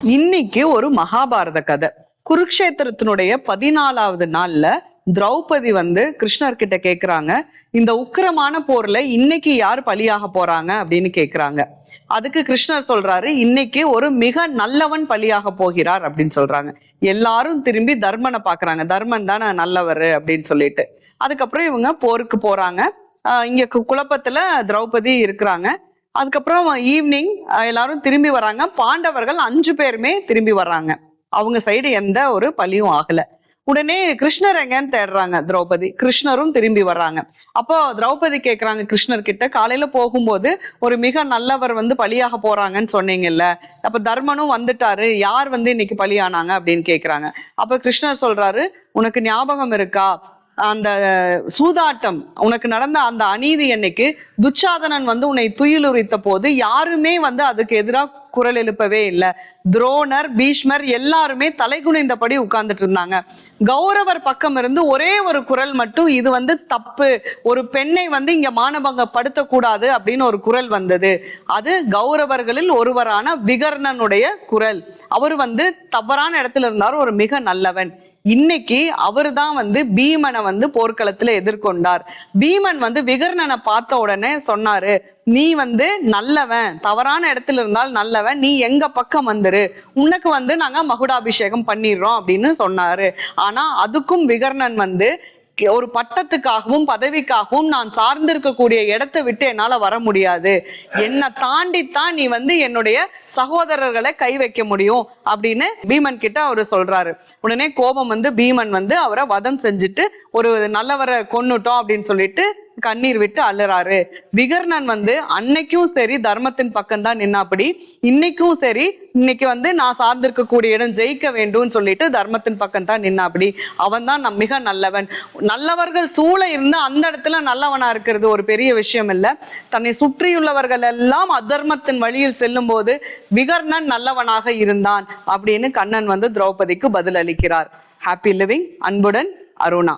இன்னைக்கு ஒரு மகாபாரத கதை. குருக்ஷேத்திரத்தினுடைய 14வது நாள்ல திரௌபதி கிருஷ்ணர் கிட்ட கேக்குறாங்க, இந்த உக்கிரமான போர்ல இன்னைக்கு யார் பலியாக போறாங்க அப்படின்னு கேக்குறாங்க. அதுக்கு கிருஷ்ணர் சொல்றாரு, இன்னைக்கு ஒரு மிக நல்லவன் பலியாக போகிறார் அப்படின்னு சொல்றாங்க. எல்லாரும் திரும்பி தர்மனை பாக்குறாங்க, தர்மன் தானே நல்லவர் அப்படின்னு சொல்லிட்டு. அதுக்கப்புறம் இவங்க போருக்கு போறாங்க. இங்க குழப்பத்துல திரௌபதி இருக்கிறாங்க. அதுக்கப்புறம் ஈவினிங் எல்லாரும் திரும்பி வராங்க. பாண்டவர்கள் 5 பேருமே திரும்பி வர்றாங்க. அவங்க சைடு எந்த ஒரு பலியும் ஆகல. உடனே கிருஷ்ணர் எங்கன்னு தேடுறாங்க திரௌபதி. கிருஷ்ணரும் திரும்பி வர்றாங்க. அப்போ திரௌபதி கேக்குறாங்க கிருஷ்ணர் கிட்ட, காலையில போகும்போது ஒரு மிக நல்லவர் பலியாக போறாங்கன்னு சொன்னீங்கல்ல, அப்ப தர்மனும் வந்துட்டாரு, யார் இன்னைக்கு பலியானாங்க அப்படின்னு கேக்குறாங்க. அப்ப கிருஷ்ணர் சொல்றாரு, உனக்கு ஞாபகம் இருக்கா, அந்த சூதாட்டம் உனக்கு நடந்த அந்த அநீதி அன்னைக்கு துச்சாதனன் உன்னை துயிலுரித்த போது யாருமே அதுக்கு எதிராக குரல் எழுப்பவே இல்லை. துரோணர், பீஷ்மர் எல்லாருமே தலைகுனிந்தபடி உட்கார்ந்துட்டு இருந்தாங்க. கௌரவர் பக்கம் இருந்து ஒரே ஒரு குரல் மட்டும், இது தப்பு, ஒரு பெண்ணை இங்க மானபங்கப்படுத்த கூடாது அப்படின்னு ஒரு குரல் வந்தது. அது கௌரவர்களில் ஒருவரான விகர்ணனுடைய குரல். அவர் தவறான இடத்துல இருந்தாரு, ஒரு மிக நல்லவன். இன்னைக்கு அவரு தான் பீமனை போர்க்களத்துல எதிர்கொண்டார். பீமன் விகர்ணனை பார்த்த உடனே சொன்னாரு, நீ நல்லவன், தவறான இடத்துல இருந்தால் நல்லவன், நீ எங்க பக்கம் வந்துரு, உனக்கு நாங்க மகுடாபிஷேகம் பண்ணிடுறோம் அப்படின்னு சொன்னாரு. ஆனா அதுக்கும் விகர்ணன் ஒரு பட்டத்துக்காகவும் பதவிக்காகவும் நான் சார்ந்திருக்கக்கூடிய இடத்தை விட்டு என்னால வர முடியாது, என்னை தாண்டித்தான் நீ என்னுடைய சகோதரர்களை கை வைக்க முடியும் அப்படின்னு பீமன் கிட்ட அவரு சொல்றாரு. உடனே கோபம் பீமன் அவரை வதம் செஞ்சுட்டு ஒரு நல்லவரை கொன்னுட்டோம் அப்படின்னு சொல்லிட்டு கண்ணீர் விட்டு அழுறாரு. விகர்ணன் அன்னைக்கும் சரி தர்மத்தின் பக்கம் தான் நின்னாப்படி, இன்னைக்கும் சரி இன்னைக்கு நான் சார்ந்திருக்கக்கூடிய இடம் ஜெயிக்க வேண்டும் சொல்லிட்டு தர்மத்தின் பக்கம் தான் நின்னாப்படி. அவன் தான் மிக நல்லவன். நல்லவர்கள் சூழ இருந்து அந்த இடத்துல நல்லவனா இருக்கிறது ஒரு பெரிய விஷயம் இல்ல. தன்னை சுற்றியுள்ளவர்கள் எல்லாம் அதர்மத்தின் வழியில் செல்லும் போது விகர்ணன் நல்லவனாக இருந்தான் அப்படின்னு கண்ணன் திரௌபதிக்கு பதில் அளிக்கிறார். Happy living. அன்புடன் அருணா.